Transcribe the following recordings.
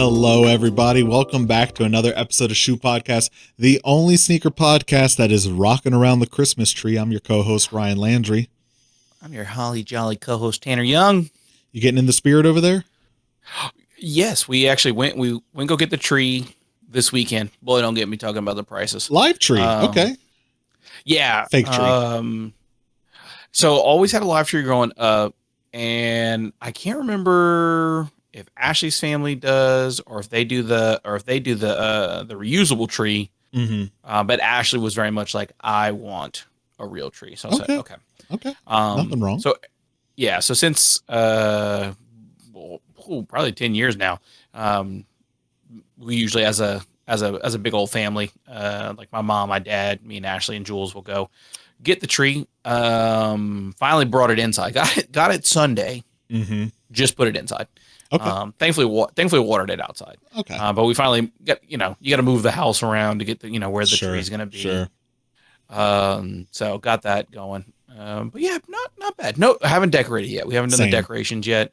Hello, everybody. Welcome back to another episode of Shoe Podcast, the only sneaker podcast that is rocking around the Christmas tree. I'm your co-host, Ryan Landry. I'm your holly jolly co-host, Tanner Young. You getting in the spirit over there? Yes, we actually went go get the tree this weekend. Boy, don't get me talking about the prices. Live tree. Okay. Yeah. Fake tree. So always had a live tree growing up, and I can't remember if Ashley's family does or if they do the reusable tree. Mm-hmm. But Ashley was very much like, I want a real tree. So I said, okay. Nothing wrong. So yeah, so since probably 10 years now, we usually as a big old family, like my mom, my dad, me and Ashley and Jules will go get the tree. Finally brought it inside. Got it Sunday. Mm-hmm. Just put it inside. Okay. Thankfully watered it outside. Okay. But we finally got, you got to move the house around to get the, where the Sure, tree's going to be. Sure. So got that going. But yeah, not bad. No, I haven't decorated yet. We haven't done the decorations yet.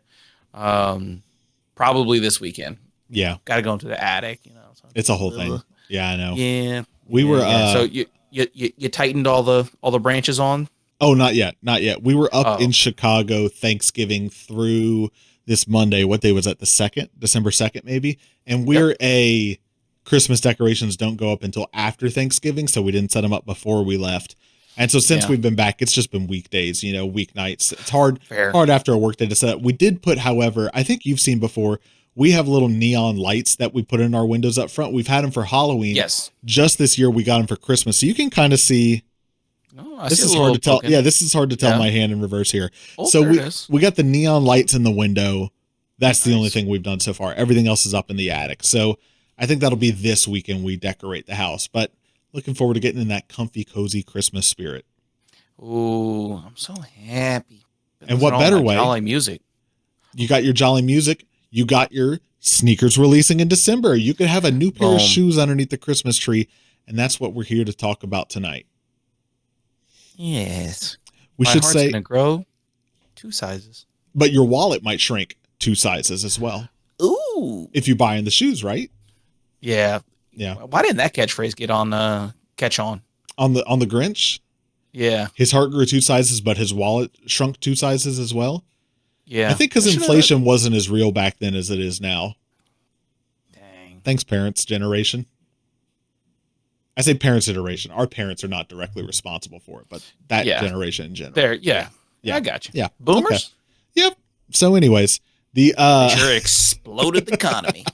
Probably this weekend. Yeah. Got to go into the attic, So. It's a whole thing. Yeah, I know. Yeah. We were, so you tightened all the branches on? Oh, not yet. Not yet. We were up in Chicago Thanksgiving through this Monday. What day was that? The 2nd, December 2nd, maybe. And we're Christmas decorations don't go up until after Thanksgiving. So we didn't set them up before we left. And so since we've been back, it's just been weekdays, weeknights. It's hard after a work day to set up. We did put, however, I think you've seen before, we have little neon lights that we put in our windows up front. We've had them for Halloween. Yes. Just this year, we got them for Christmas. So you can kind of see. This is hard to tell. Yeah, this is hard to tell my hand in reverse here. Oh, so we got the neon lights in the window. That's the only thing we've done so far. Everything else is up in the attic. So I think that'll be this weekend we decorate the house. But looking forward to getting in that comfy, cozy Christmas spirit. Ooh, I'm so happy. And what better way? Jolly music. You got your jolly music. You got your sneakers releasing in December. You could have a new pair of shoes underneath the Christmas tree. And that's what we're here to talk about tonight. Yes. We should say going to grow 2 sizes. But your wallet might shrink 2 sizes as well. Ooh. If you buy in the shoes, right? Yeah. Yeah. Why didn't that catchphrase get on catch on? On the Grinch? Yeah. His heart grew 2 sizes, but his wallet shrunk 2 sizes as well. Yeah. I think because inflation wasn't as real back then as it is now. Dang. Thanks, parents' generation. I say parents' generation. Our parents are not directly responsible for it, but that generation in general. Yeah. I got you. Yeah. Boomers? Okay. Yep. So anyways, the sure exploded the economy.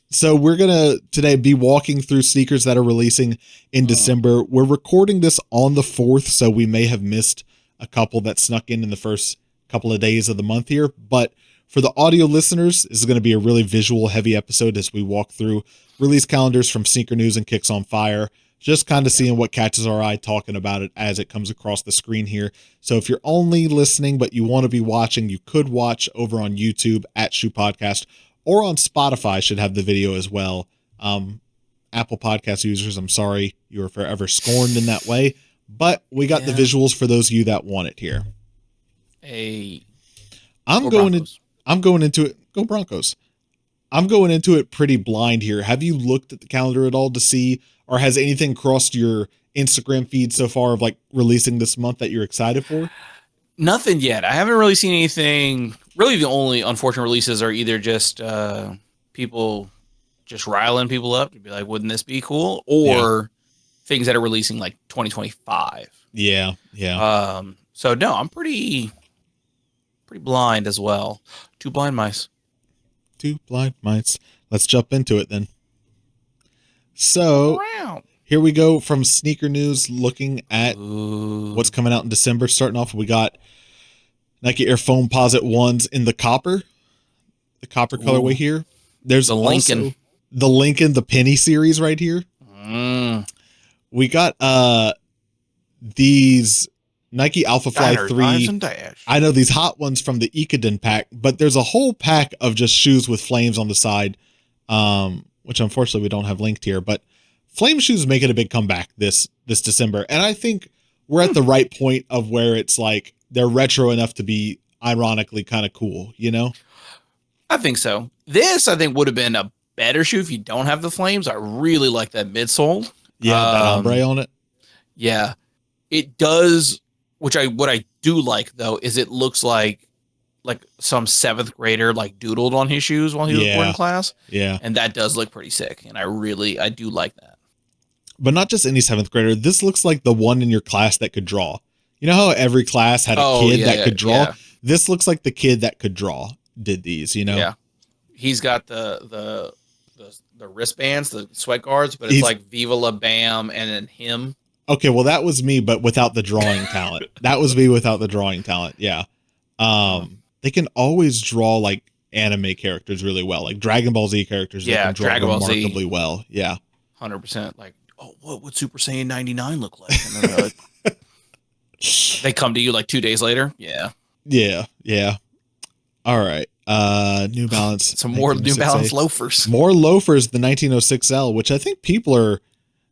So we're going to today be walking through sneakers that are releasing in December. We're recording this on the 4th, so we may have missed a couple that snuck in the first couple of days of the month here. But for the audio listeners, this is going to be a really visual heavy episode as we walk through release calendars from Sneaker News and Kicks on Fire. Just kind of seeing what catches our eye, talking about it as it comes across the screen here. So if you're only listening, but you want to be watching, you could watch over on YouTube at Shoe Podcast, or on Spotify should have the video as well. Apple Podcast users, I'm sorry you were forever scorned in that way, but we got the visuals for those of you that want it here. I'm going into it. Go Broncos. I'm going into it pretty blind here. Have you looked at the calendar at all to see, or has anything crossed your Instagram feed so far of like releasing this month that you're excited for? Nothing yet. I haven't really seen anything. Really, the only unfortunate releases are either just people just riling people up to be like, wouldn't this be cool? Or things that are releasing like 2025. Yeah. So no, I'm pretty blind as well. 2 blind mice. 2 blind mice. Let's jump into it then. So here we go from Sneaker News, looking at what's coming out in December. Starting off, we got Nike Air Foam Posit 1s in the copper colorway here. There's the Lincoln, the Penny series right here. We got these Nike Alpha Fly 3. I know these hot ones from the Ikaden pack, but there's a whole pack of just shoes with flames on the side, which unfortunately we don't have linked here, but flame shoes making a big comeback this December. And I think we're at the right point of where it's like they're retro enough to be ironically kind of cool, you know? I think so. This, I think, would have been a better shoe if you don't have the flames. I really like that midsole. Yeah, that ombre on it. Yeah, it does. What I do like though is it looks like some 7th grader like doodled on his shoes while he was boarding class. Yeah, and that does look pretty sick, and I do like that. But not just any 7th grader. This looks like the one in your class that could draw. You know how every class had a kid that could draw? Yeah. This looks like the kid that could draw did these, you know? Yeah. He's got the wristbands, the sweat guards, but it's like Viva La Bam and then him. Okay, well that was me, but without the drawing talent. That was me without the drawing talent. Yeah. They can always draw like anime characters really well, like Dragon Ball Z characters. They can draw Dragon Ball remarkably Z. Well. Yeah. 100%. Like, oh, what would Super Saiyan 99 look like? And then like, they come to you like 2 days later. Yeah. Yeah. Yeah. All right. New Balance. Some more New Balance loafers. More loafers, the 1906L, which I think people are.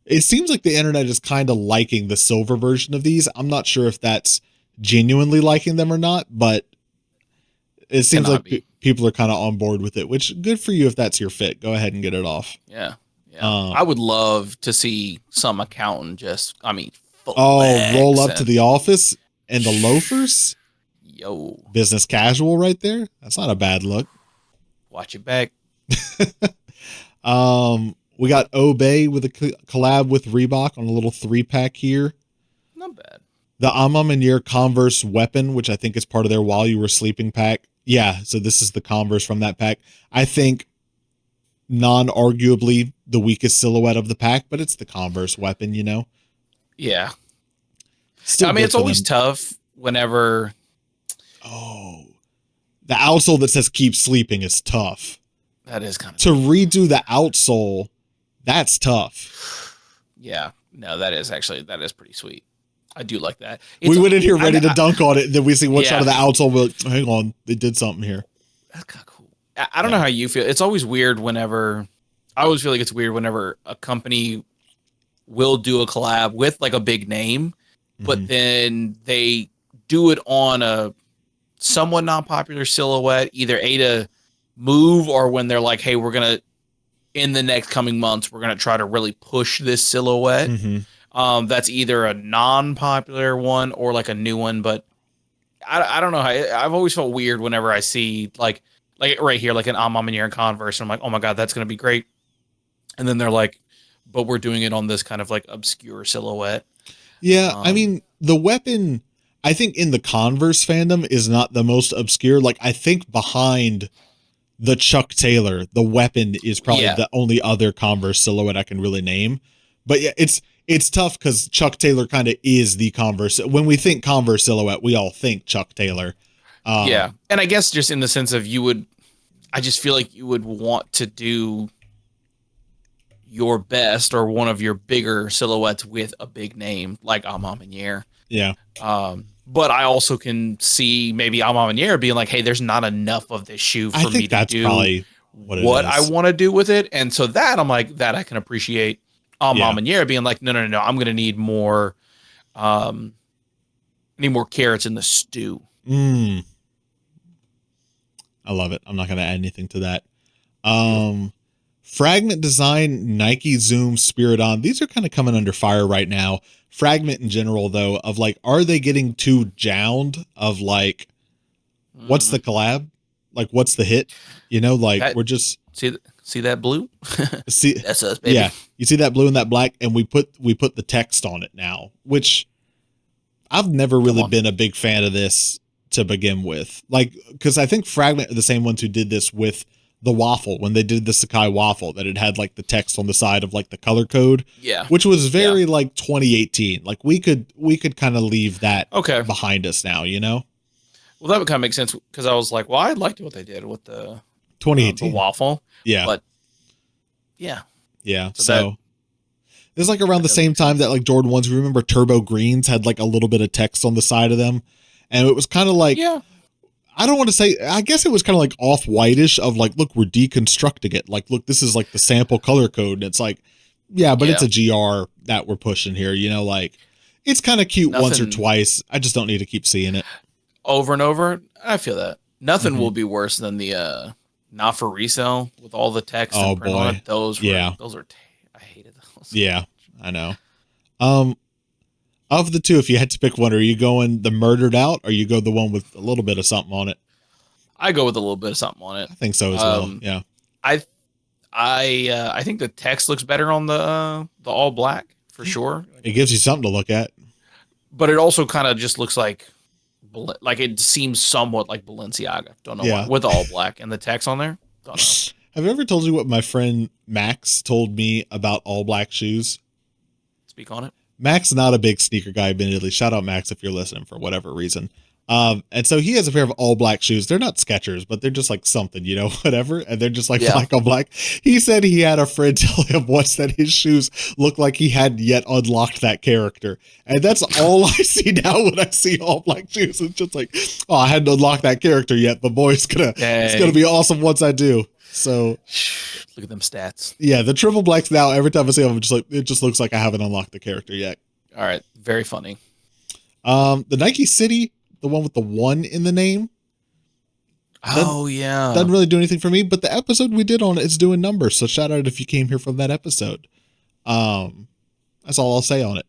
It seems like the internet is kind of liking the silver version of these. I'm not sure if that's genuinely liking them or not, but it seems like people are kind of on board with it, which good for you if that's your fit. Go ahead and get it off. Yeah. Yeah. I would love to see some accountant roll up to the office and the loafers. Yo. Business casual right there. That's not a bad look. Watch it back. We got Obey with a collab with Reebok on a little 3-pack here. Not bad. The Amamanier Converse weapon, which I think is part of their While You Were Sleeping pack. Yeah, so this is the Converse from that pack. I think non-arguably the weakest silhouette of the pack, but it's the Converse weapon, you know? Yeah. Still, I mean, it's always tough whenever... Oh. The outsole that says keep sleeping is tough. That is kind of... To redo the outsole, that's tough. Yeah. No, that is pretty sweet. I do like that. We went in here ready to dunk on it, and then we see one shot of the outsole. We're like, hang on, they did something here. That's kind of cool. I don't know how you feel. It's always weird whenever... I always feel like it's weird whenever a company will do a collab with like a big name, but then they do it on a somewhat non-popular silhouette, either to move or when they're like, hey, we're going to, in the next coming months, we're going to try to really push this silhouette. That's either a non-popular one or like a new one, but I don't know. I've always felt weird whenever I see like right here, like an Amamanier and Converse. And I'm like, oh my God, that's going to be great. And then they're like, but we're doing it on this kind of like obscure silhouette. Yeah. I mean, the weapon, I think in the Converse fandom is not the most obscure. Like I think behind the Chuck Taylor, the weapon is probably the only other Converse silhouette I can really name. But yeah, it's tough because Chuck Taylor kind of is the Converse. When we think Converse silhouette, we all think Chuck Taylor. Yeah. And I guess just in the sense of I just feel like you would want to do your best or one of your bigger silhouettes with a big name like Amamanier. Yeah. But I also can see maybe Amamanier being like, hey, there's not enough of this shoe for me to do probably what I want to do with it. And so that I'm like, that I can appreciate Amamanier being like, no, I'm going to need more, carrots in the stew. I love it. I'm not going to add anything to that. Fragment Design, Nike Zoom, Spirit On. These are kind of coming under fire right now. Fragment in general, though, of like, are they getting too jowned of like, what's the collab? Like, what's the hit? You know, like we're just see that blue. See, that's us, baby. Yeah, you see that blue and that black, and we put the text on it now, which I've never really been a big fan of this to begin with. Like, because I think Fragment are the same ones who did this with the waffle when they did the Sakai waffle, that it had like the text on the side of like the color code, which was very like 2018. Like we could kind of leave that behind us now, you know. Well, that would kind of make sense because I was like, well, I liked what they did with the 2018 the waffle, but so there's like around the same time that like Jordan 1s, remember Turbo Greens had like a little bit of text on the side of them, and it was kind of like I don't want to say, I guess it was kind of like off-whitish of like, look, we're deconstructing it. Like, look, this is like the sample color code. And it's like, but it's a GR that we're pushing here. You know, like it's kind of cute once or twice. I just don't need to keep seeing it. Over and over. I feel that. Nothing will be worse than the not for resale with all the text Oh and print on boy. it. Those were I hated those. Yeah, I know. Of the two, if you had to pick one, are you going the murdered out or you go the one with a little bit of something on it? I go with a little bit of something on it. I think so as well. Yeah. I think the text looks better on the all black for sure. It gives you something to look at. But it also kind of just looks like it seems somewhat like Balenciaga. Don't know why. With all black and the text on there. Don't know. Have I ever told you what my friend Max told me about all black shoes? Speak on it. Max, not a big sneaker guy, admittedly. Shout out Max if you're listening for whatever reason. And so he has a pair of all black shoes. They're not Skechers, but they're just like something, whatever. And they're just like black on black. He said he had a friend tell him once that his shoes looked like he hadn't yet unlocked that character. And that's all I see now when I see all black shoes. It's just like, oh, I hadn't unlocked that character yet, but boy, it's gonna be awesome once I do. So look at them stats. Yeah, the triple blacks now, every time I see them, it just looks like I haven't unlocked the character yet. All right. Very funny. The Nike City, the one with the 1 in the name. Doesn't really do anything for me, but the episode we did on it is doing numbers. So shout out if you came here from that episode. That's all I'll say on it.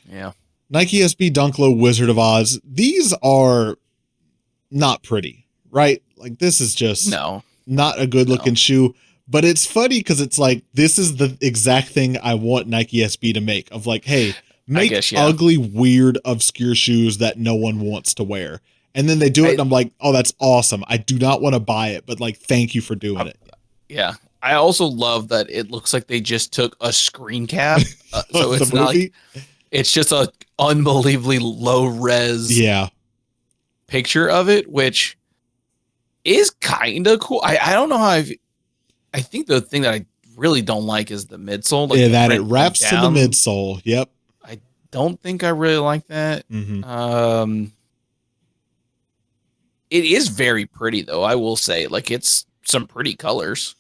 Yeah. Nike SB Dunk Low Wizard of Oz. These are not pretty, right? Like this is just not a good looking shoe, but it's funny because it's like, this is the exact thing I want Nike SB to make of like, hey, make ugly, weird, obscure shoes that no one wants to wear. And then they do it and I'm like, oh, that's awesome. I do not want to buy it, but like, thank you for doing it. Yeah. I also love that it looks like they just took a screen cap. So it's not like, it's just a unbelievably low res picture of it, which is kind of cool. I don't know how I think the thing that I really don't like is the midsole. Like that it wraps to the midsole. Yep. I don't think I really like that. Mm-hmm. It is very pretty though. I will say, like, it's some pretty colors.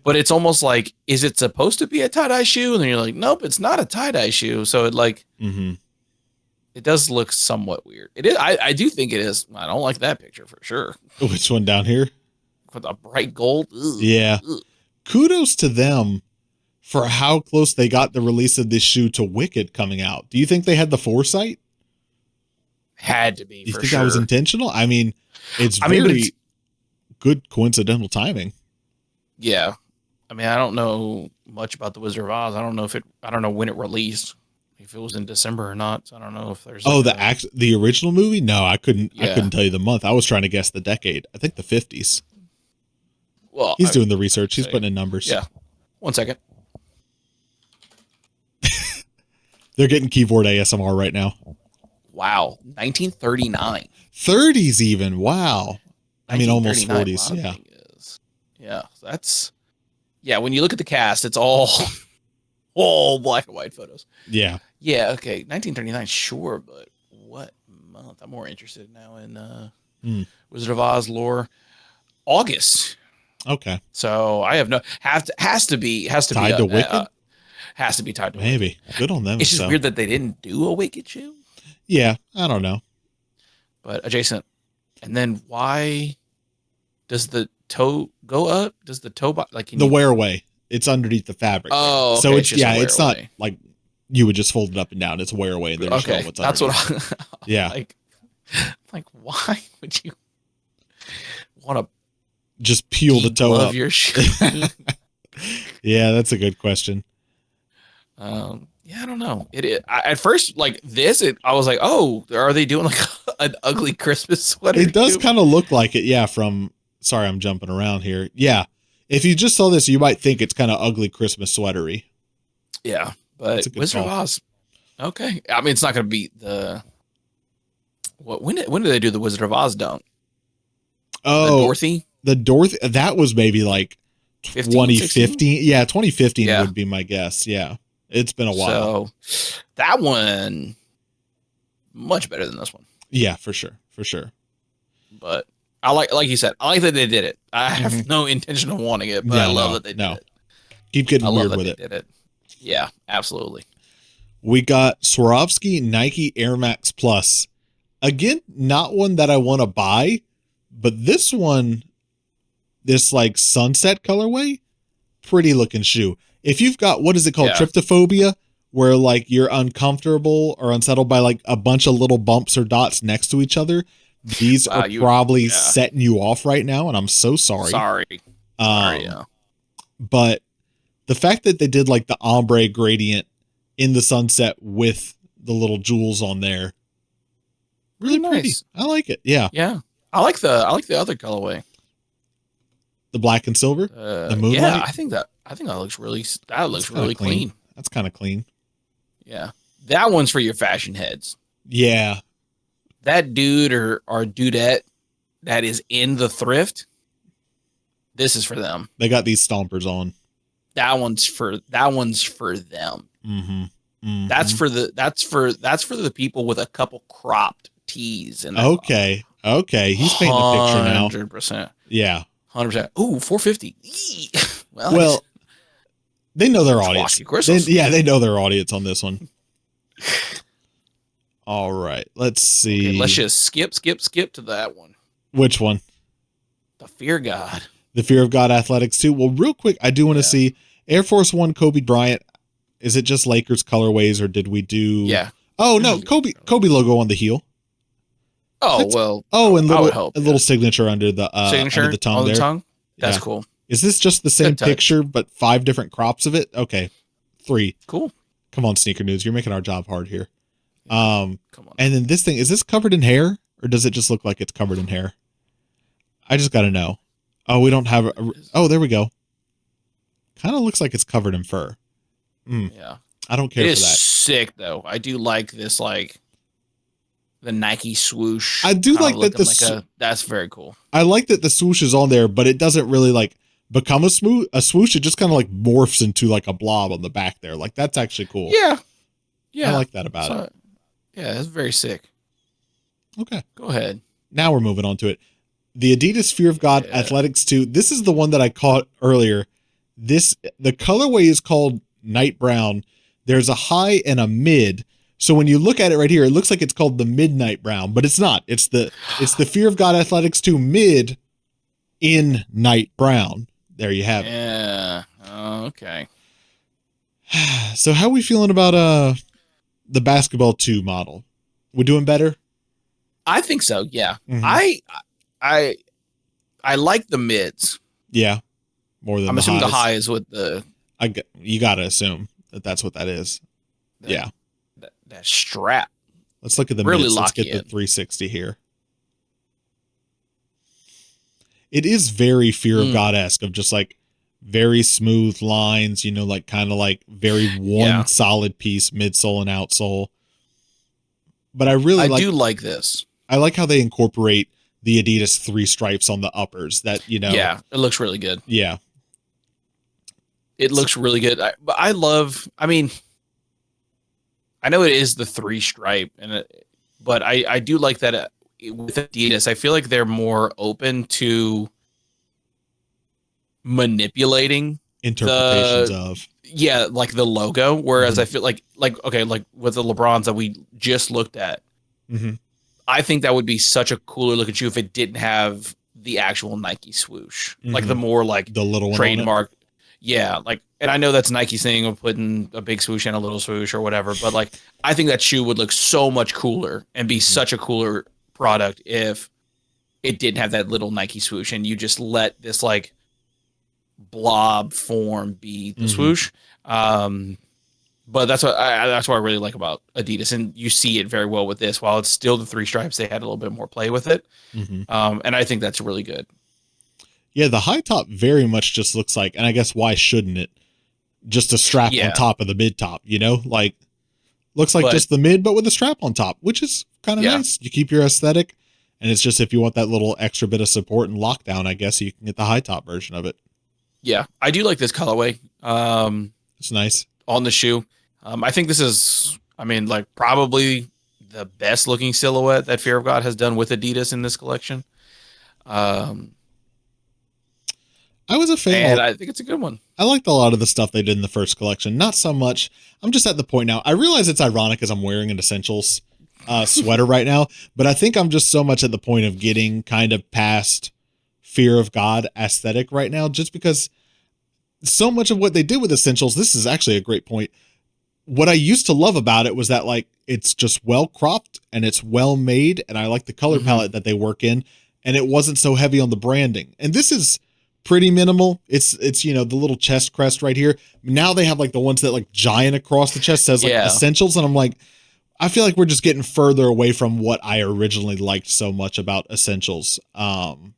But it's almost like, is it supposed to be a tie-dye shoe? And then you're like, nope, it's not a tie-dye shoe. So it like, it does look somewhat weird. It is. I do think it is. I don't like that picture for sure. Which one down here? With a bright gold. Ugh. Yeah. Ugh. Kudos to them for how close they got the release of this shoe to Wicked coming out. Do you think they had the foresight? Had to be. You think that was intentional? I mean, it's very good coincidental timing. Yeah. I mean, I don't know much about the Wizard of Oz. I don't know when it released. If it was in December or not. So I don't know if there's the original movie? No, I couldn't tell you the month. I was trying to guess the decade. I think the 50s. Well, he's doing the research. He's putting in numbers. Yeah. 1 second. They're getting keyboard ASMR right now. Wow. 1939. 30s even. Wow. I mean, almost 40s. Yeah. Yeah. That's, when you look at the cast, it's all black and white photos. Yeah. Yeah. Okay. 1939. Sure. But what month? I'm more interested now in Wizard of Oz lore. August. Okay. So I have has to be tied to Wicked. Has to be tied to maybe. Wicked. Good on them. It's just weird that they didn't do a Wicked shoe. Yeah, I don't know. But adjacent. And then why does the toe go up? Does the toe like the wear away? It's underneath the fabric. Oh, okay. So it's not like you would just fold it up and down. It's wear away. And okay, what's that's underneath. What. Yeah. Like why would you want to just peel the toe up your shoe? Yeah, that's a good question. Yeah, I don't know. At first, like this, I was like, oh, are they doing like an ugly Christmas sweater? It does kind of look like it. Yeah. Sorry, I'm jumping around here. Yeah. If you just saw this, you might think it's kind of ugly Christmas sweatery. Yeah. But Wizard of Oz. Okay. I mean, it's not going to be when did they do the Wizard of Oz dunk? Oh, the Dorothy. That was maybe like 2015. Yeah. 2015 would be my guess. Yeah. It's been a while. So that one much better than this one. Yeah, for sure. For sure. But I like you said, I like that they did it. I have no intention of wanting it, but I love that they did it. Keep getting weird with it. Did it. Yeah, absolutely. We got Swarovski Nike Air Max Plus. Again, not one that I want to buy, but this one this like sunset colorway, pretty looking shoe. If you've got, what is it called? Yeah. Tryptophobia, where like you're uncomfortable or unsettled by like a bunch of little bumps or dots next to each other. These are probably setting you off right now. And I'm so sorry. Sorry. Yeah. But the fact that they did like the ombre gradient in the sunset with the little jewels on there, really nice. pretty. I like it. Yeah. Yeah. I like the other colorway. The black and silver, the moonlight. Yeah, I think that looks really clean. That's kind of clean. Yeah. That one's for your fashion heads. Yeah. That dude or dudette that is in the thrift, this is for them. They got these stompers on. That one's for them. Mm-hmm. Mm-hmm. That's for the people with a couple cropped tees. And okay. He's painting a picture now. 100%. Yeah. 100%. Ooh, 450. Well, they know their audience. They know their audience on this one. All right. Let's see. Okay, let's just skip to that one. Which one? The Fear God. The Fear of God Athletics 2. Well, real quick, I do want to see Air Force One Kobe Bryant. Is it just Lakers colorways or did we do? Yeah. Oh, no. Kobe logo on the heel. And little signature under the under the tongue there. Tongue? That's cool. Is this just the same picture but 5 different crops of it? Okay. 3. Cool. Come on, Sneaker News. You're making our job hard here. Come on. And then this thing, is this covered in hair or does it just look like it's covered in hair? I just got to know. Oh, we don't have there we go. Kind of looks like it's covered in fur. Yeah. I don't care for that. It's sick though. I do like this, like the Nike swoosh. I do like that that's very cool. I like that the swoosh is on there, but it doesn't really like become a swoosh. It just kind of like morphs into like a blob on the back there. Like that's actually cool. Yeah. Yeah. I like that about it. Yeah, that's very sick. Okay. Go ahead. Now we're moving on to it. The Adidas Fear of God Athletics 2. This is the one that I caught earlier. The colorway is called Night Brown. There's a high and a mid. So when you look at it right here, it looks like it's called the Midnight Brown, but it's not. It's the Fear of God Athletics 2 mid in Night Brown. There you have it. Yeah. Okay. So how are we feeling about the Basketball 2 model? We doing better? I think so. Yeah. Mm-hmm. I like the mids. Yeah. More than I'm the assuming highs. the high is with the. You got to assume that that's what that is. Yeah. That strap. Let's look at the really mids. Let's get in. the 360 here. It is very Fear of God-esque of just like very smooth lines, like kind of like very one solid piece, midsole and outsole. But I do like this. I like how they incorporate the Adidas 3 stripes on the uppers that, Yeah, it looks really good. Yeah. It looks really good. I know it is the 3 stripe, but I do like that with Adidas. I feel like they're more open to manipulating interpretations of like the logo. Whereas I feel like with the LeBrons that we just looked at, I think that would be such a cooler looking shoe if it didn't have the actual Nike swoosh, like the more like the little trademark. Yeah, like, and I know that's Nike's thing of putting a big swoosh and a little swoosh or whatever, but like, I think that shoe would look so much cooler and be such a cooler product if it didn't have that little Nike swoosh and you just let this like blob form be the swoosh. But that's what I really like about Adidas, and you see it very well with this. While it's still the 3 stripes, they had a little bit more play with it, and I think that's really good. Yeah, the high top very much just looks like, and I guess why shouldn't it? Just a strap on top of the mid top, like looks like just the mid, but with a strap on top, which is kind of nice. You keep your aesthetic, and it's just if you want that little extra bit of support and lockdown, I guess you can get the high top version of it. Yeah, I do like this colorway. It's nice on the shoe. I think this is, probably the best looking silhouette that Fear of God has done with Adidas in this collection. I was a fan. And I think it's a good one. I liked a lot of the stuff they did in the first collection. Not so much. I'm just at the point now. I realize it's ironic as I'm wearing an Essentials sweater right now, but I think I'm just so much at the point of getting kind of past Fear of God aesthetic right now, just because so much of what they did with Essentials, this is actually a great point. What I used to love about it was that like it's just well cropped and it's well made, and I like the color palette that they work in, and it wasn't so heavy on the branding. And this is pretty minimal. It's you know, the little chest crest right here. Now they have like the ones that like giant across the chest says like Essentials, and I'm like, I feel like we're just getting further away from what I originally liked so much about Essentials. And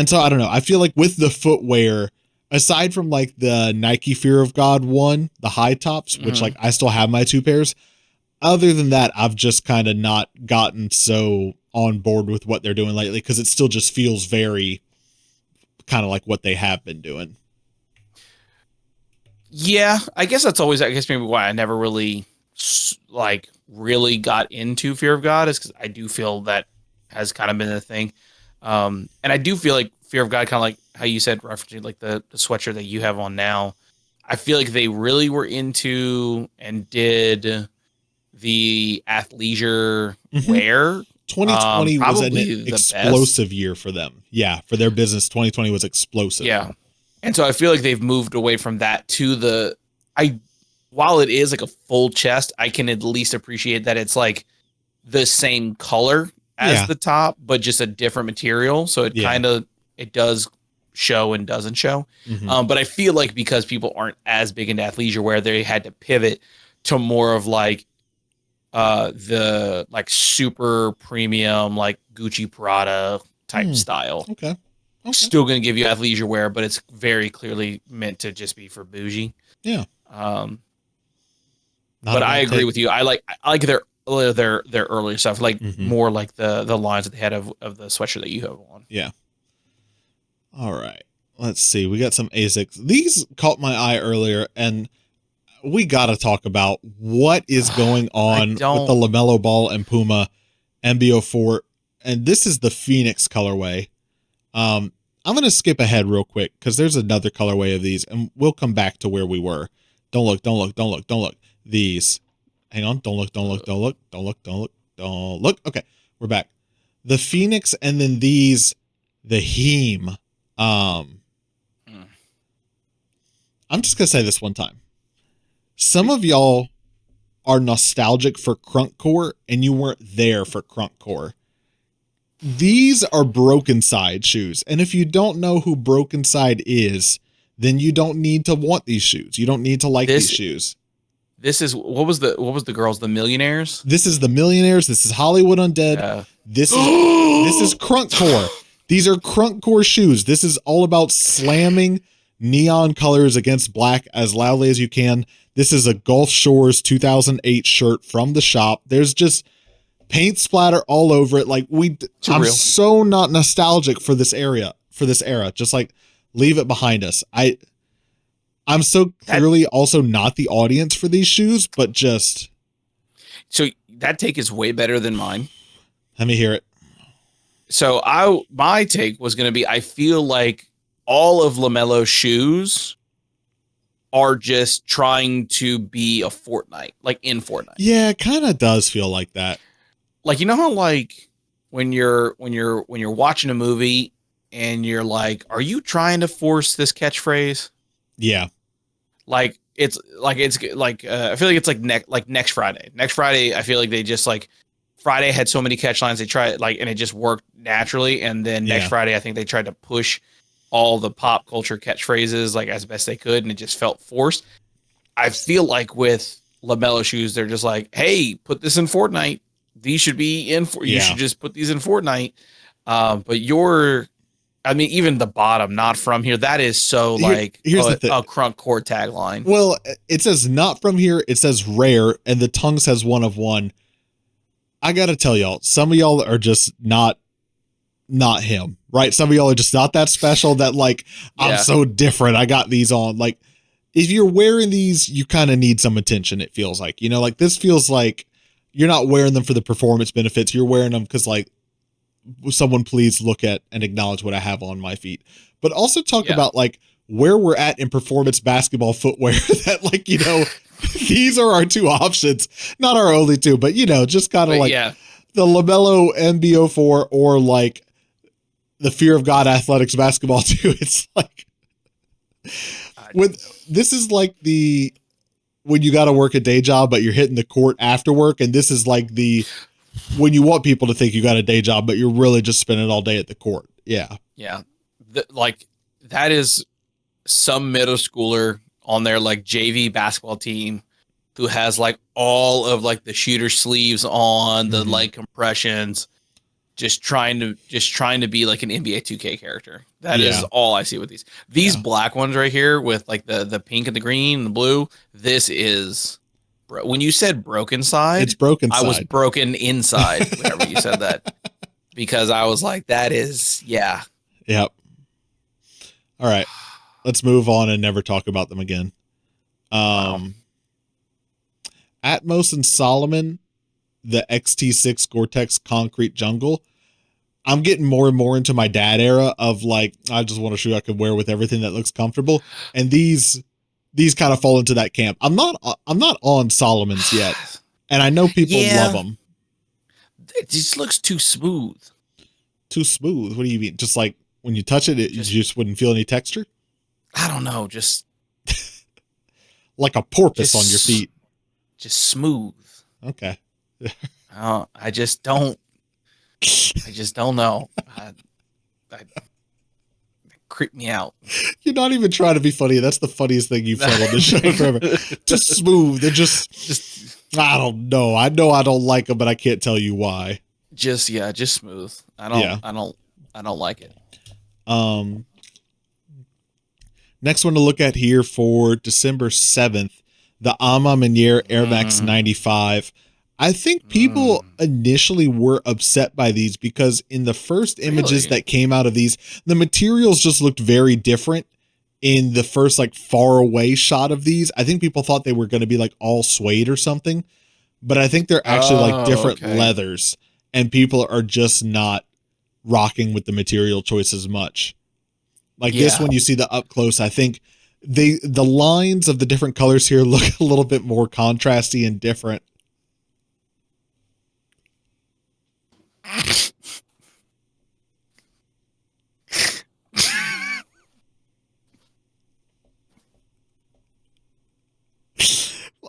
so I don't know. I feel like with the footwear, aside from like the Nike Fear of God one, the high tops, which like I still have my 2 pairs. Other than that, I've just kind of not gotten so on board with what they're doing lately, because it still just feels very kind of like what they have been doing. Yeah, I guess that's always, I guess maybe why I never really really got into Fear of God, is because I do feel that has kind of been a thing. And I do feel like Fear of God, kind of like how you said, referencing like the sweatshirt that you have on now, I feel like they really were into and did the athleisure wear. 2020 was an explosive year for them. Yeah, for their business, 2020 was explosive. Yeah. And so I feel like they've moved away from that to while it is like a full chest, I can at least appreciate that it's like the same color as the top, but just a different material. So it kind of, it does show and doesn't show. But I feel like because people aren't as big into athleisure wear, they had to pivot to more of like the like super premium, like Gucci Prada type style. Okay. Still going to give you athleisure wear, but it's very clearly meant to just be for bougie. Yeah. But I agree with you. I like their earlier stuff, like more like the lines that they had of the sweatshirt that you have on. Yeah. All right. Let's see. We got some ASICs. These caught my eye earlier, and we got to talk about what is going on with the LaMelo Ball and Puma MB04. And this is the Phoenix colorway. I'm going to skip ahead real quick because there's another colorway of these, and we'll come back to where we were. Don't look. These. Hang on. Don't look. Okay. We're back. The Phoenix, and then these, the Heme. I'm just going to say this one time. Some of y'all are nostalgic for Crunkcore, and you weren't there for Crunkcore. These are Broken Side shoes. And if you don't know who Broken Side is, then you don't need to want these shoes. You don't need to like these shoes. This is what was the girls, the Millionaires? This is the Millionaires. This is Hollywood Undead. Yeah. This is Crunkcore. These are Crunkcore shoes. This is all about slamming neon colors against black as loudly as you can. This is a Gulf Shores 2008 shirt from the shop. There's just paint splatter all over it. Like I'm so not nostalgic for this era. Just like leave it behind us. I'm so clearly also not the audience for these shoes, but just. So that take is way better than mine. Let me hear it. So my take was going to be, I feel like all of LaMelo's shoes are just trying to be a Fortnite, like in Fortnite. Yeah, it kind of does feel like that. Like, you know how like when you're watching a movie and you're like, are you trying to force this catchphrase? Yeah. I feel like it's like next Friday. Next Friday, I feel like they just like Friday had so many catch lines they tried and it just worked naturally. And then next Friday, I think they tried to push all the pop culture catchphrases like as best they could, and it just felt forced. I feel like with LaMelo shoes, they're just like, hey, put this in Fortnite. These should be in you should just put these in Fortnite. But even the bottom, not from here. That is so here's a Crunkcore tagline. Well, it says not from here. It says rare, and the tongue says one of one. I got to tell y'all, some of y'all are just not him, right? Some of y'all are just not that special that I'm so different. I got these on. Like, if you're wearing these, you kind of need some attention. It feels like, this feels like you're not wearing them for the performance benefits. You're wearing them because someone please look at and acknowledge what I have on my feet, but also talk about where we're at in performance basketball footwear that these are our two options, not our only two, but just kind of the LaMelo MB04 or the Fear of God Athletics basketball too. It's like this is like when you got to work a day job, but you're hitting the court after work. And this is like when you want people to think you got a day job, but you're really just spending all day at the court. Yeah. Yeah. That is some middle schooler on their like JV basketball team who has like all of like the shooter sleeves on, the light compressions, just trying to be like an NBA 2K character. That is all I see with these black ones right here with like the pink and the green and the blue. This is when you said broken side, it's broken side. I was broken inside whenever you said that, because I was like, that is, yeah. Yep. All right, let's move on and never talk about them again. Atmos and Solomon, the XT6 Gore-Tex concrete jungle. I'm getting more and more into my dad era of like, I just want a shoe I can wear with everything that looks comfortable. And these kind of fall into that camp. I'm not on Solomon's yet. And I know people love them. It just looks too smooth. Too smooth? What do you mean? Just like when you touch it, you just wouldn't feel any texture? I don't know. Just like a porpoise on your feet. Just smooth. Okay. I just don't know. It creeped me out. You're not even trying to be funny. That's the funniest thing you've said on this show forever. Just smooth. They're just I don't know. I know I don't like them, but I can't tell you why. Just smooth. I don't like it. Next one to look at here for December 7th, the Ama Maniere Air Max 95. I think people initially were upset by these because in the first images that came out of these, the materials just looked very different in the first like far away shot of these. I think people thought they were going to be like all suede or something, but I think they're actually like different leathers, and people are just not rocking with the material choice as much. Like this one, you see the up close, I think the lines of the different colors here look a little bit more contrasty and different.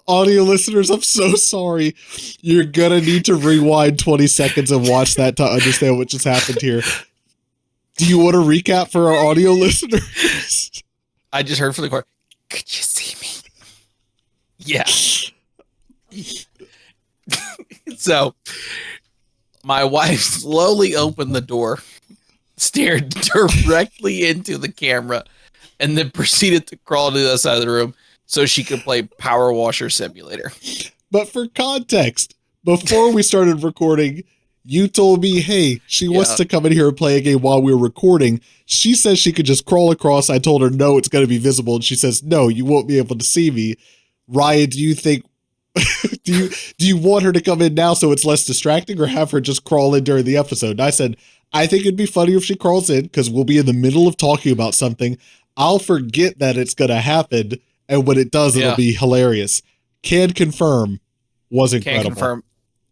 Audio listeners, I'm so sorry. You're gonna need to rewind 20 seconds and watch that to understand what just happened here. Do you want to recap for our audio listeners? I just heard from the car, could you see me? Yeah. So my wife slowly opened the door, stared directly into the camera, and then proceeded to crawl to the other side of the room so she could play Power Washer Simulator. But for context, before we started recording, you told me, hey, she wants to come in here and play a game while we're recording. She says she could just crawl across. I told her, no, it's going to be visible. And she says, no, you won't be able to see me. Ryan, do you think, do you want her to come in now so it's less distracting, or have her just crawl in during the episode? And I said, I think it'd be funny if she crawls in because we'll be in the middle of talking about something. I'll forget that it's going to happen. And when it does, it'll be hilarious. Can confirm, was incredible. Can confirm.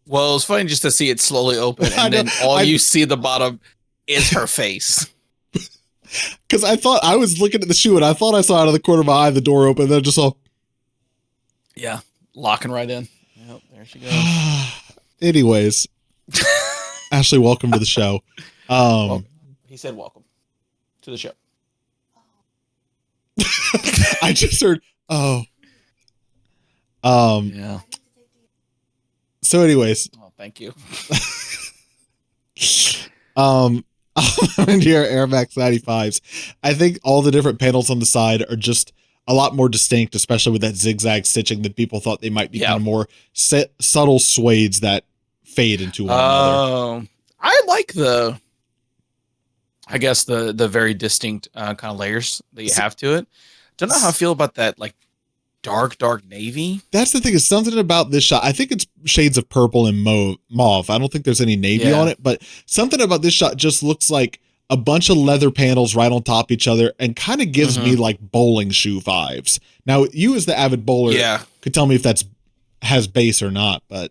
Well, it was funny just to see it slowly open, and then all you see at the bottom is her face. Because I thought I was looking at the shoe, and I thought I saw out of the corner of my eye the door open, and then just saw. Yeah, locking right in. Yep, there she goes. Anyways, Ashley, welcome to the show. Well, he said welcome to the show. I just heard, yeah. So anyways. Oh, thank you. In here, Air Max 95s. I think all the different panels on the side are just a lot more distinct, especially with that zigzag stitching, than people thought they might be kind of more subtle suedes that fade into one another. I like the very distinct kind of layers that you have to it. Don't know how I feel about that, like dark navy. That's the thing, is something about this shot. I think it's shades of purple and mauve. I don't think there's any navy on it, but something about this shot just looks like a bunch of leather panels right on top of each other and kind of gives me like bowling shoe vibes. Now, you as the avid bowler could tell me if that's has base or not, but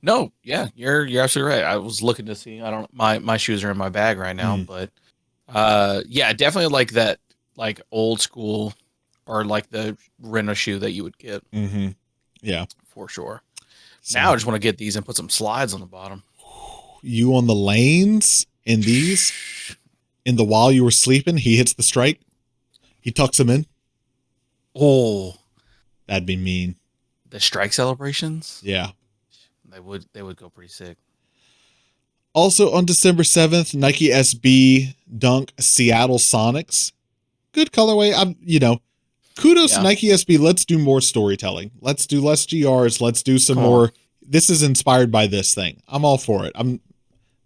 No, yeah, you're absolutely right. I was looking to see. I don't. My shoes are in my bag right now, Mm. but yeah, definitely like that, like old school, or like the rent shoe that you would get Mm-hmm. Yeah. for sure. Now So I just want to get these and put some slides on the bottom. you on the lanes in these, in the while you were sleeping, he hits the strike. He tucks him in. Oh, That'd be mean. the strike celebrations. Yeah. They would go pretty sick. Also on December 7th, Nike SB Dunk Seattle Sonics. Good colorway. Kudos to Yeah. Nike SB. Let's do more storytelling. Let's do less GRs. Let's do some more. This is inspired by this thing. I'm all for it. I'm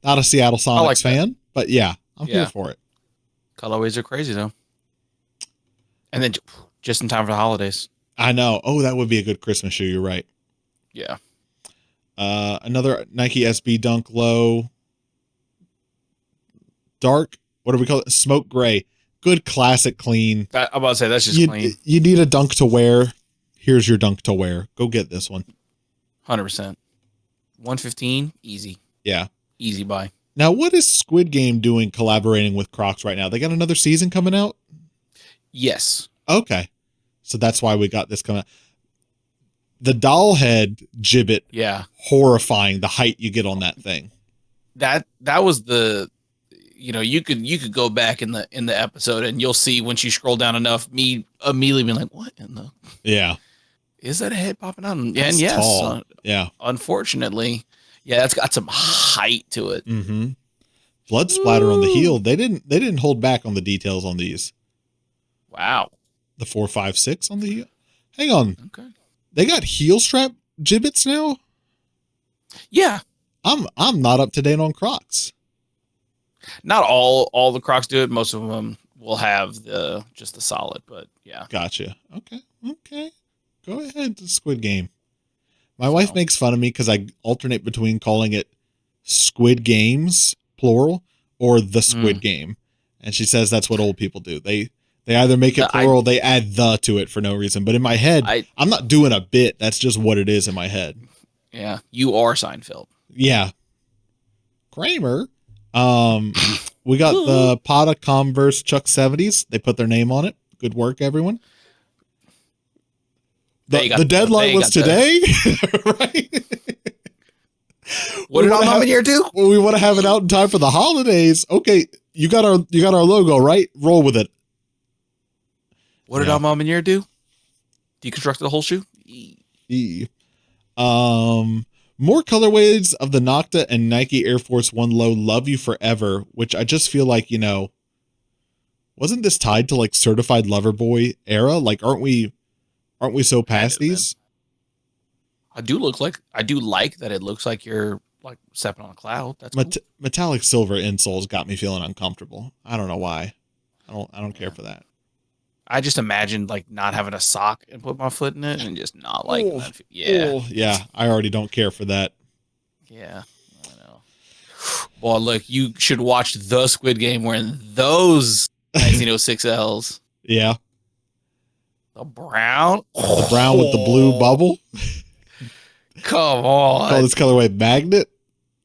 not a Seattle Sonics like fan, but yeah, I'm here for it. Colorways are crazy though. And then just in time for the holidays. I know. Oh, that would be a good Christmas shoe. You're right. Yeah. Another Nike SB Dunk Low. Dark. What do we call it? Smoke gray. Good classic clean. I'm about to say that's just clean. You need a dunk to wear. Here's your dunk to wear. Go get this one. 100%. 115, easy. Yeah. Easy buy. Now, what is Squid Game doing collaborating with Crocs right now? They got another season coming out? Yes. Okay. So that's why we got this coming out. The doll head gibbet. Yeah. Horrifying, the height you get on that thing. That was the, you could go back in the episode and you'll see when she scrolled down enough, me immediately being like, what in the? Yeah. Is that a head popping out? And That's yes. tall. Yeah. Unfortunately, yeah, that's got some height to it. Mm-hmm. Blood splatter on the heel. They didn't hold back on the details on these. Wow. The 4.56 on the heel. Hang on. Okay. They got heel strap gibbets now? Yeah. I'm not up to date on Crocs. Not all the Crocs do it. Most of them will have just the solid, but yeah. Gotcha. Okay. Go ahead. Squid Game. My wife makes fun of me because I alternate between calling it Squid Games, plural, or the Squid Game. And she says that's what old people do. They either make it plural, they add the to it for no reason. But in my head, I'm not doing a bit. That's just what it is in my head. Yeah. You are Seinfeld. Yeah. Kramer. We got the Pata Converse Chuck 70s. They put their name on it. Good work, everyone. The deadline was today, right? What did our mom and year do? Well, we want to have it out in time for the holidays. Okay, you got our logo, right? Roll with it. What did our mom and year do? Deconstructed the whole shoe? More colorways of the Nocta and Nike Air Force One Low Love You Forever, which I just feel like, wasn't this tied to like certified lover boy era? Like, aren't we so past these? I do like that it looks like you're like stepping on a cloud. That's cool. Metallic silver insoles got me feeling uncomfortable. I don't know why. I don't care for that. I just imagined like not having a sock and put my foot in it and just not like that. Yeah. Yeah. I already don't care for that. Yeah. I know. Well, look, you should watch the Squid Game wearing those 1906 Ls. Yeah. The brown. The brown with the blue bubble. Come on. Call this colorway magnet.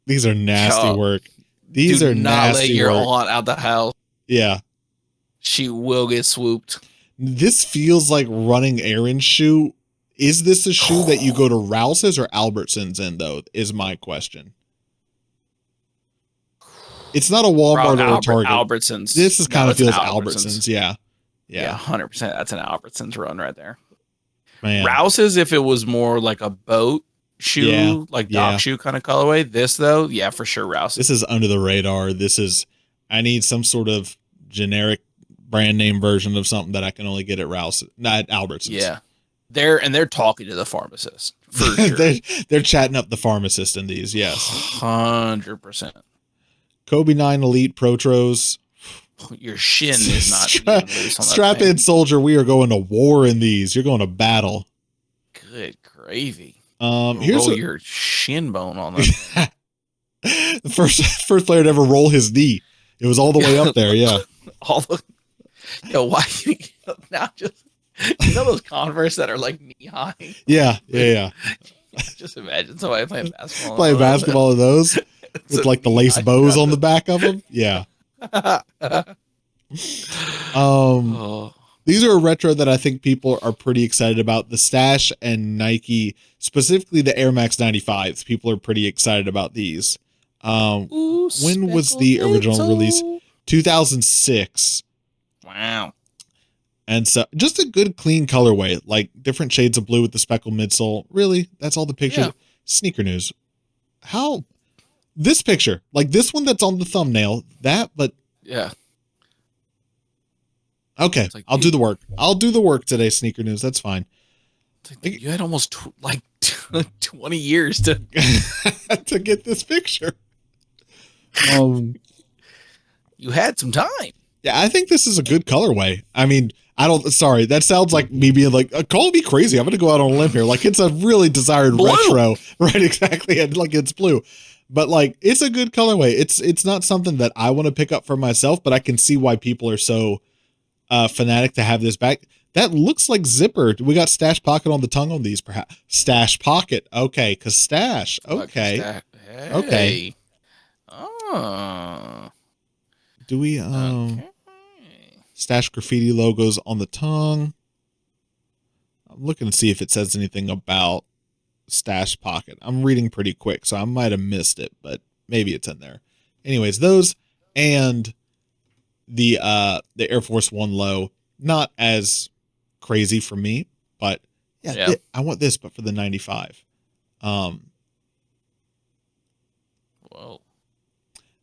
These are nasty work. These are nasty let your work. aunt out the house. Yeah. She will get swooped. This feels like running errand shoe. Is this a shoe that you go to Rouse's or Albertsons in, though, is my question. It's not a Walmart or a Target. Albertsons. This is kind of feels Albertsons. Yeah. Yeah, 100%. That's an Albertsons run right there. Man. Rouse's, if it was more like a boat shoe, like dock shoe kind of colorway. This, though, yeah, for sure, Rouse's. This is under the radar. I need some sort of generic brand name version of something that I can only get at Rouse's, not Albertsons. Yeah. They're talking to the pharmacist for sure. they're chatting up the pharmacist in these. Yes. 100%. Kobe 9 Elite Protros. Your shin is not loose on that strap thing. in, soldier. We are going to war in these. You're going to battle. Good gravy. Here's your shin bone on that. The first player to ever roll his knee. It was all the way up there. Yeah. Why now just those Converse that are like knee high? Yeah. Just imagine somebody playing basketball. Playing basketball in those with like the lace bows on the back of them. Yeah. Oh, These are a retro that I think people are pretty excited about. The Stash and Nike, specifically the Air Max 95s. People are pretty excited about these. When was the original release? 2006. Wow. And so just a good clean colorway, like different shades of blue with the speckled midsole. Really? That's all the pictures. Yeah. Sneaker news. How this picture, like this one that's on the thumbnail, but yeah. Okay, Like, I'll do the work. I'll do the work today, Sneaker News. That's fine. Like, you had almost 20 years to to get this picture. You had some time. Yeah, I think this is a good colorway. I mean, sorry, that sounds like me being like, call me crazy. I'm going to go out on a limb here. Like, it's a really desired blue. Retro. Right, exactly. And like, it's blue. But like, it's a good colorway. It's not something that I want to pick up for myself, but I can see why people are so fanatic to have this back. That looks like zipper. We got stash pocket on the tongue on these, perhaps. Stash pocket. Okay, because stash. Okay. Hey. Okay. Oh. Do we Okay. stash graffiti logos on the tongue? I'm looking to see if it says anything about stash pocket. I'm reading pretty quick, so I might have missed it, but maybe it's in there. Anyways, those and the Air Force One low, not as crazy for me, but yeah. I want this, but for the 95. Whoa.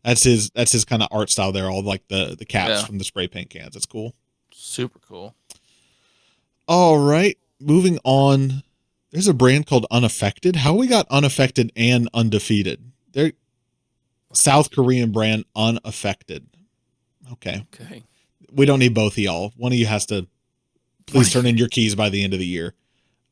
That's his kind of art style there. All like the caps from the spray paint cans. It's cool. Super cool. All right, moving on. There's a brand called Unaffected. How we got Unaffected and Undefeated? They're South Korean brand Unaffected. Okay. We don't need both of y'all. One of you has to please turn in your keys by the end of the year.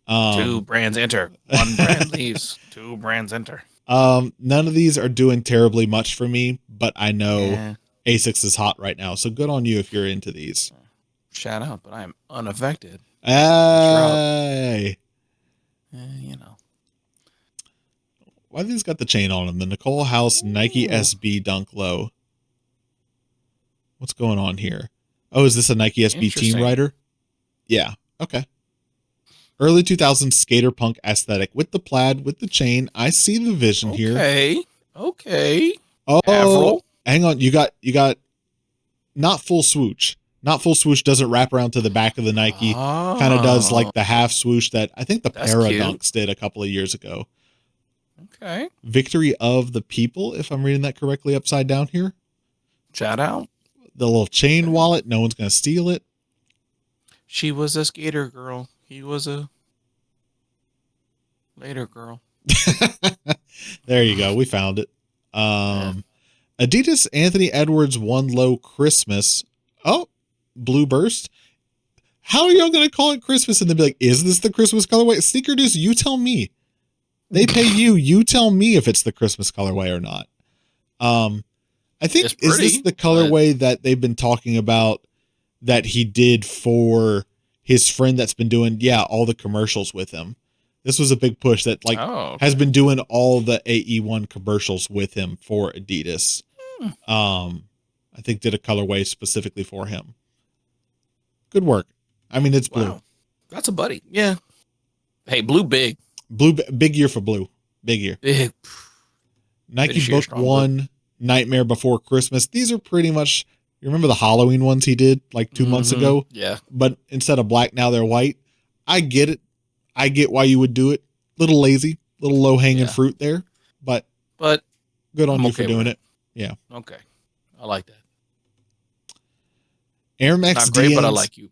2 brands enter. 1 brand leaves. 2 brands enter. None of these are doing terribly much for me, but I know Asics is hot right now. So good on you if you're into these. Shout out, but I am unaffected. Hey. You know. Why have these got the chain on them? The Nicole House Nike SB Dunk Low. What's going on here? Oh, is this a Nike SB Team Rider? Yeah. Okay. Early 2000s skater punk aesthetic with the plaid, with the chain. I see the vision here. Okay. Oh, Avril. Hang on. You got not full swoosh. Not full swoosh doesn't wrap around to the back of the Nike. Kind of does like the half swoosh that I think the Paradunks did a couple of years ago. Okay. Victory of the People, if I'm reading that correctly, upside down here. Shout out. The little chain wallet. No one's going to steal it. She was a skater girl. He was a later girl. There you go. We found it. Adidas Anthony Edwards One Low Christmas. Oh, Blue Burst. How are y'all going to call it Christmas and then be like, is this the Christmas colorway? Sneaker News, you tell me. They pay you. You tell me if it's the Christmas colorway or not. I think, is this the colorway that they've been talking about that he did for his friend that's been doing, all the commercials with him? This was a big push that has been doing all the AE1 commercials with him for Adidas. I think did a colorway specifically for him. Good work. I mean, it's blue. Wow. That's a buddy. Yeah. Hey, blue big. Blue, big year for blue. Big year. Big. Nike Book One, Nightmare Before Christmas. These are pretty much, you remember the Halloween ones he did like 2 months ago? Yeah. But instead of black, now they're white. I get it. I get why you would do it. Little lazy, little low hanging fruit there, but good on you for doing it. Yeah. Okay. I like that. Air Max Not great, DNs. but I like you.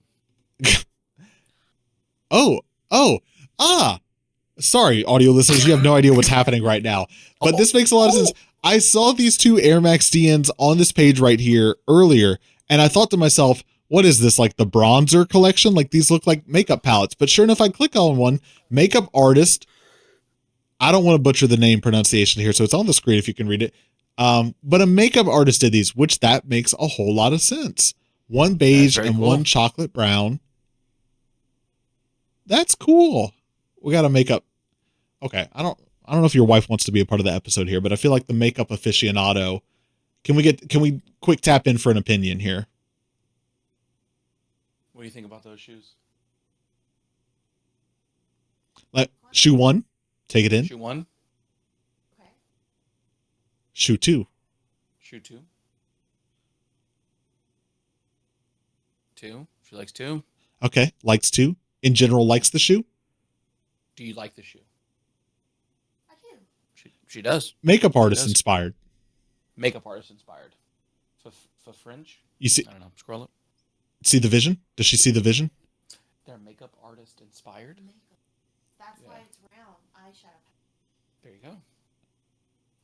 Sorry, audio listeners, you have no idea what's happening right now. But this makes a lot of sense. I saw these 2 Air Max DNs on this page right here earlier, and I thought to myself, what is this, like the bronzer collection? Like these look like makeup palettes. But sure enough, I click on one, makeup artist. I don't want to butcher the name pronunciation here, so it's on the screen if you can read it. But a makeup artist did these, which that makes a whole lot of sense. One beige and one chocolate brown. That's cool. We got a makeup. Okay, I don't know if your wife wants to be a part of the episode here, but I feel like the makeup aficionado. Can we quick tap in for an opinion here? What do you think about those shoes? Shoe 1, take it in. Shoe 1. Okay. Shoe 2. Shoe 2. 2. She likes 2. Okay, likes 2. In general, likes the shoe. Do you like the shoe? I do. She does. Makeup artist inspired. Makeup artist inspired. For French? You see? I don't know. Scroll up. See the vision? Does she see the vision? They're makeup artist inspired. Makeup. That's why it's round eyeshadow. There you go.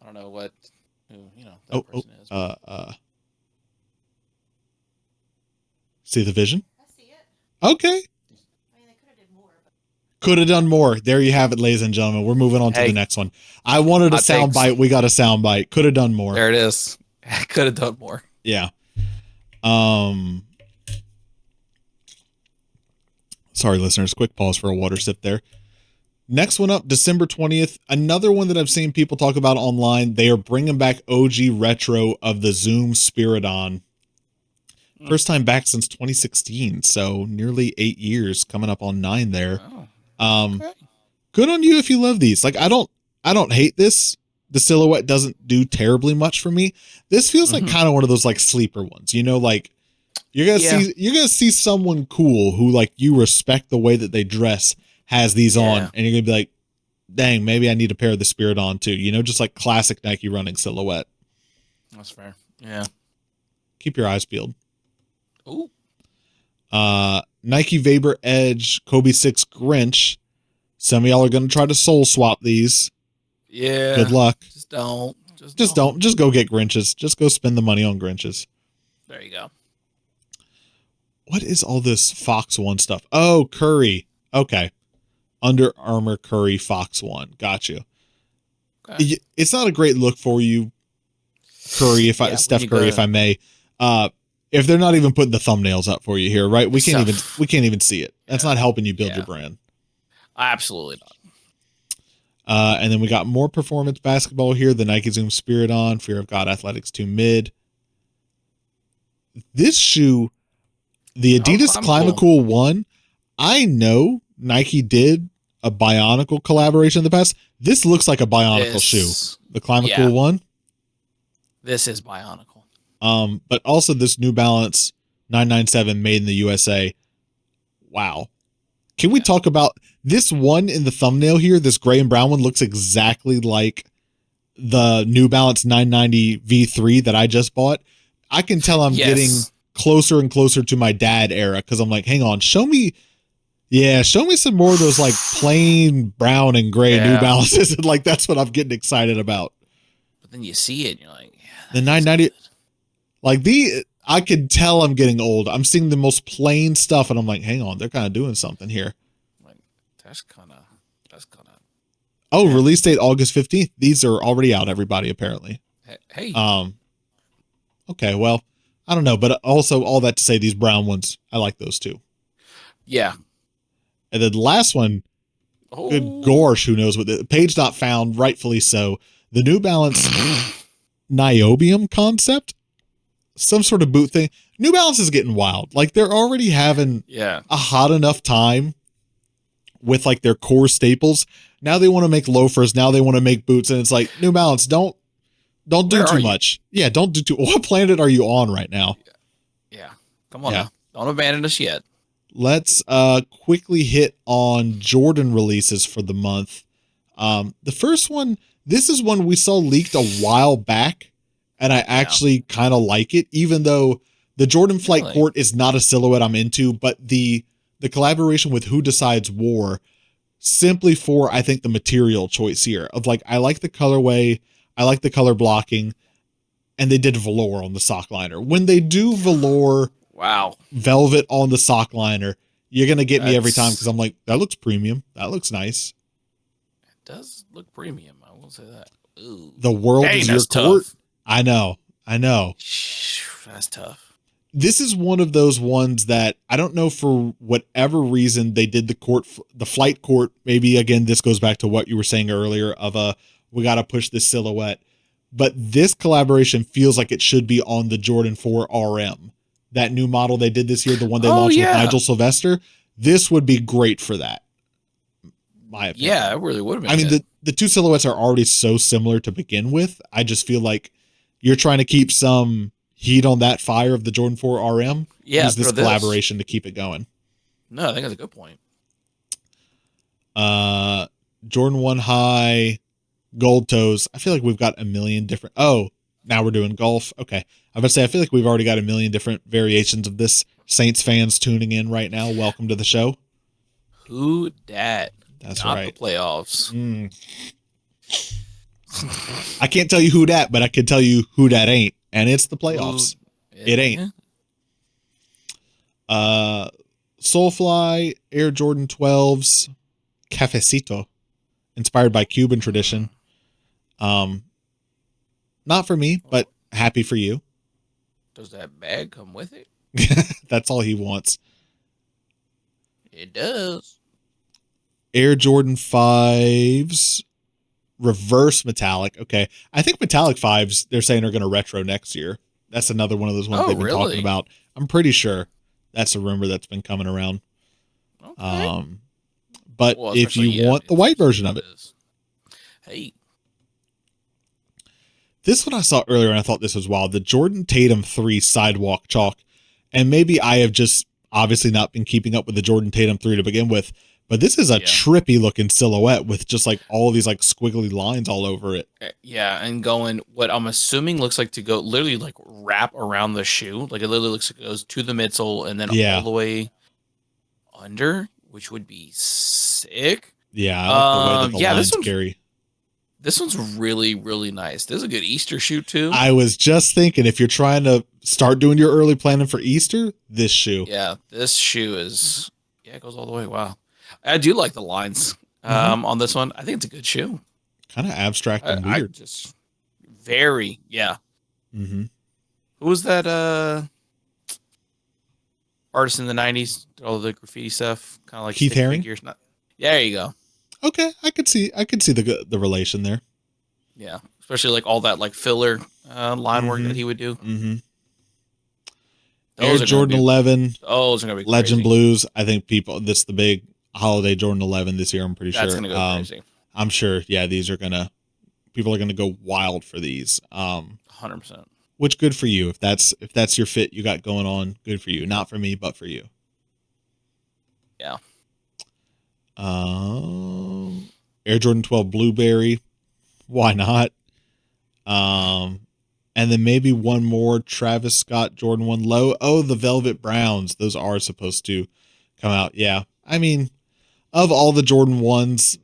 I don't know who that person is. See the vision? I see it. Okay. I mean, they could have did more, but Could have done more. There you have it, ladies and gentlemen. We're moving on to the next one. I wanted a sound bite. We got a sound bite. Could have done more. There it is. I could have done more. Yeah. Sorry, listeners. Quick pause for a water sip there. Next one up, December 20th. Another one that I've seen people talk about online. They are bringing back OG retro of the Zoom Spiridon. First time back since 2016. So nearly 8 years, coming up on 9 there. Okay. Good on you if you love these. Like, I don't hate this. The silhouette doesn't do terribly much for me. This feels like kind of one of those like sleeper ones, like you're going to see someone cool who like you respect the way that they dress has these on, and you're going to be like, dang, maybe I need a pair of the Spiridon too, just like classic Nike running silhouette. That's fair. Yeah. Keep your eyes peeled. Ooh. Nike Vapor Edge Kobe 6 Grinch. Some of y'all are going to try to soul swap these. Yeah. Good luck. Just don't. Just go get Grinches. Just go spend the money on Grinches. There you go. What is all this Fox 1 stuff? Oh, Curry. Okay. Under Armour Curry Fox 1. Got you. Okay. It's not a great look for you, Curry, Steph Curry, if I may. If they're not even putting the thumbnails up for you here, right? We can't even see it. That's not helping you build your brand. Absolutely not. And then we got more performance basketball here. The Nike Zoom Spiridon, Fear of God Athletics 2 Mid. This shoe, the Adidas Climacool 1, I know Nike did a Bionicle collaboration in the past. This looks like a Bionicle shoe. The Climacool 1. This is Bionicle. But also this New Balance 997 made in the USA. Wow. Can we talk about this one in the thumbnail here? This gray and brown one looks exactly like the New Balance 990 V3 that I just bought. I can tell I'm getting closer and closer to my dad era because I'm like, hang on, show me some more of those like plain brown and gray New Balances. And like, that's what I'm getting excited about. But then you see it and you're like, the 990, like I can tell I'm getting old. I'm seeing the most plain stuff and I'm like, hang on, they're kind of doing something here. Like, that's kind of. Oh, release date August 15th. These are already out, everybody, apparently. Hey. Okay, well, I don't know, but also all that to say these brown ones, I like those too. Yeah. And then the last one, good gosh, who knows what the page not found, rightfully so. The New Balance niobium concept, some sort of boot thing. New Balance is getting wild. Like they're already having a hot enough time with like their core staples. Now they want to make loafers. Now they want to make boots. And it's like, New Balance, don't do too much. Yeah, don't do too. What planet are you on right now? Yeah. Come on now. Don't abandon us yet. Let's quickly hit on Jordan releases for the month. The first one, this is one we saw leaked a while back, and I actually kind of like it, even though the Jordan Flight Court is not a silhouette I'm into, but the collaboration with Who Decides War, simply for, I think, the material choice here of like, I like the colorway, I like the color blocking, and they did velour on the sock liner. When they do velour, velvet on the sock liner, you're going to get me every time because I'm like, that looks premium. That looks nice. It does look premium. I will say that. Ooh. The world is your court. I know. That's tough. this is one of those ones that I don't know, for whatever reason they did the flight court. Maybe again, this goes back to what you were saying earlier of we got to push this silhouette, but this collaboration feels like it should be on the Jordan 4 RM, that new model they did this year, the one they launched with Nigel Sylvester. This would be great for that. My opinion. Yeah, it really would have been. I mean, the two silhouettes are already so similar to begin with. I just feel like you're trying to keep some heat on that fire of the Jordan 4 RM. Yeah, use this collaboration to keep it going. No, I think that's a good point. Jordan 1 High gold toes. I feel like we've got a million different. Oh, now we're doing golf. Okay. I would say I feel like we've already got a million different variations of this. Saints fans tuning in right now, welcome to the show. Who dat? That's Not right. The playoffs. I can't tell you who dat, but I can tell you who dat ain't, and it's the playoffs. It ain't. Soulfly Air Jordan 12s Cafecito, inspired by Cuban tradition. Not for me, but happy for you. Does that bag come with it? That's all he wants. It does. Air Jordan 5s reverse metallic. Okay. I think metallic 5s they're saying are going to retro next year. That's another one of those ones they've been talking about. I'm pretty sure that's a rumor that's been coming around. Okay. But if you want the white version of it. Hey. This one I saw earlier and I thought this was wild. The Jordan Tatum 3 sidewalk chalk. And maybe I have just obviously not been keeping up with the Jordan Tatum 3 to begin with. But this is a trippy looking silhouette with just like all these like squiggly lines all over it. Yeah, and going what I'm assuming looks like to go literally like wrap around the shoe. Like it literally looks like it goes to the midsole and then all the way under, which would be sick. Yeah, I like the way that the lines carry. This one's really, really nice. This is a good Easter shoe too. I was just thinking if you're trying to start doing your early planning for Easter, this shoe. Yeah, this shoe is it goes all the way. Wow. I do like the lines on this one. I think it's a good shoe. Kind of abstract and weird. Just very, Mm-hmm. Who was that artist in the 90s? Did all the graffiti stuff, kind of like Keith Haring. There you go. Okay, I could see the relation there. Yeah, especially like all that like filler line work that he would do. Mm-hmm. Air Jordan 11. Those are gonna be crazy. Legend Blues. I think this is the big holiday Jordan 11 this year. I'm pretty sure. That's gonna go crazy. I'm sure. Yeah, people are gonna go wild for these. 100%. Which good for you if that's your fit you got going on. Good for you. Not for me, but for you. Yeah. Air Jordan 12 Blueberry. Why not? And then maybe one more Travis Scott Jordan 1 Low. Oh, the Velvet Browns. Those are supposed to come out. Yeah. I mean, of all the Jordan 1s,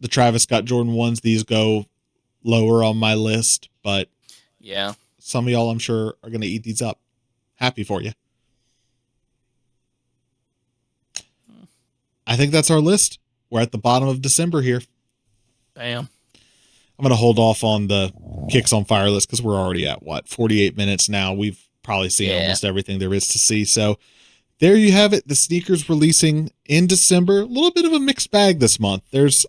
the Travis Scott Jordan 1s, these go lower on my list. But yeah, some of y'all, I'm sure, are going to eat these up. Happy for you. I think that's our list. We're at the bottom of December here. Bam. I'm going to hold off on the Kicks on Fire list because we're already at 48 minutes now. We've probably seen almost everything there is to see. So there you have it. The sneakers releasing in December. A little bit of a mixed bag this month. There's,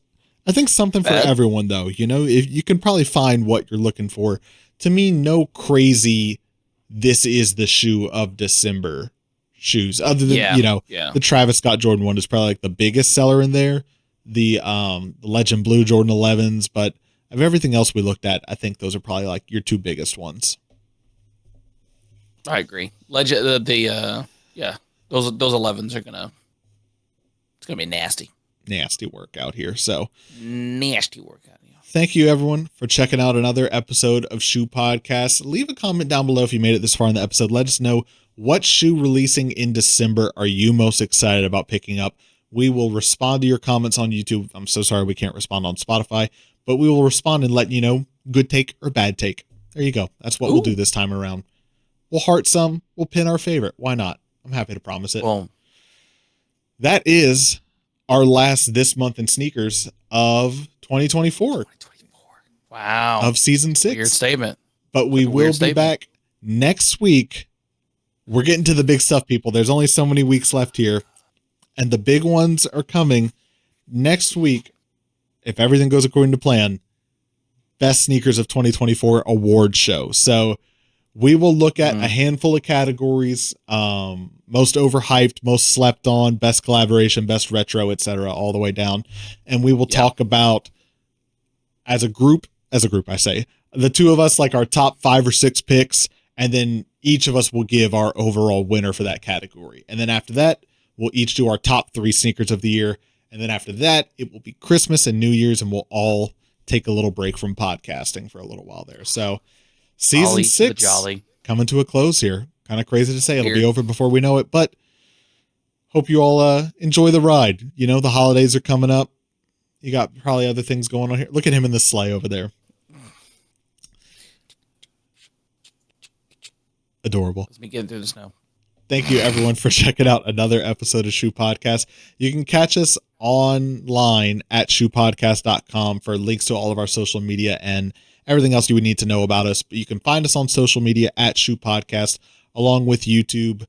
I think, something for everyone, though. You know, if you can probably find what you're looking for. To me, no crazy, this is the shoe of December shoes. Other than, the Travis Scott Jordan 1 is probably like the biggest seller in there. The Legend Blue Jordan 11s, but of everything else we looked at, I think those are probably like your two biggest ones. I agree. Legend, those 11s are it's gonna be nasty. Nasty work out here. So nasty workout. Yeah. Thank you everyone for checking out another episode of Shoe Podcast. Leave a comment down below if you made it this far in the episode. Let us know what shoe releasing in December are you most excited about picking up. We will respond to your comments on YouTube. I'm so sorry we can't respond on Spotify, but we will respond and let you know good take or bad take. There you go. That's what we'll do this time around. We'll heart some. We'll pin our favorite. Why not? I'm happy to promise it. Well, that is our last This Month in Sneakers of 2024. Wow. Of season 6. Weird statement. But we will be back next week we're getting to the big stuff, people. There's only so many weeks left here, and the big ones are coming next week. If everything goes according to plan, Best Sneakers of 2024 award show. So we will look at a handful of categories, most overhyped, most slept on, best collaboration, best retro, etc., all the way down. And we will talk about, as a group, I say, the two of us, like our top 5 or 6 picks, and then each of us will give our overall winner for that category. And then after that, we'll each do our top 3 sneakers of the year. And then after that, it will be Christmas and New Year's, and we'll all take a little break from podcasting for a little while there. So season 6 coming to a close here. Kind of crazy to say it'll be over before we know it, but hope you all enjoy the ride. You know, the holidays are coming up. You got probably other things going on here. Look at him in the sleigh over there. Adorable. Let's be getting through the snow. Thank you, everyone, for checking out another episode of Shoe Podcast. You can catch us online at shoepodcast.com for links to all of our social media and everything else you would need to know about us. But you can find us on social media at Shoe Podcast, along with YouTube.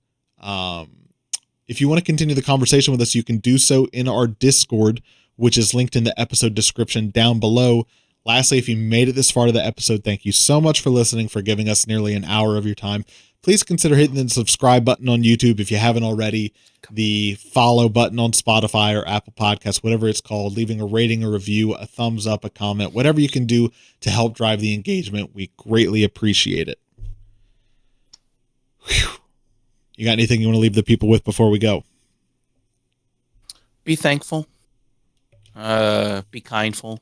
If you want to continue the conversation with us, you can do so in our Discord, which is linked in the episode description down below. Lastly, if you made it this far to the episode, thank you so much for listening, for giving us nearly an hour of your time. Please consider hitting the subscribe button on YouTube if you haven't already, the follow button on Spotify or Apple Podcasts, whatever it's called, leaving a rating, a review, a thumbs up, a comment, whatever you can do to help drive the engagement. We greatly appreciate it. Whew. You got anything you want to leave the people with before we go? Be thankful. Be kindful.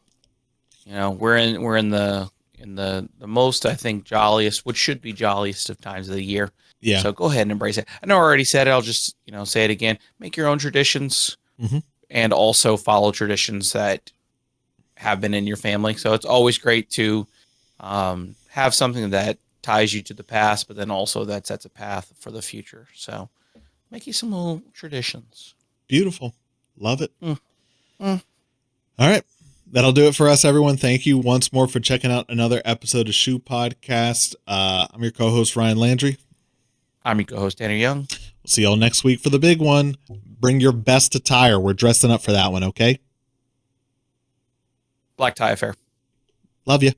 You know, we're in the most, I think, jolliest, which should be jolliest of times of the year. Yeah. So go ahead and embrace it. I know I already said it. I'll just, say it again. Make your own traditions and also follow traditions that have been in your family. So it's always great to have something that ties you to the past, but then also that sets a path for the future. So make you some little traditions. Beautiful. Love it. All right. That'll do it for us, everyone. Thank you once more for checking out another episode of Shoe Podcast. I'm your co-host, Ryan Landry. I'm your co-host, Tanner Young. We'll see y'all next week for the big one. Bring your best attire. We're dressing up for that one, okay? Black tie affair. Love you.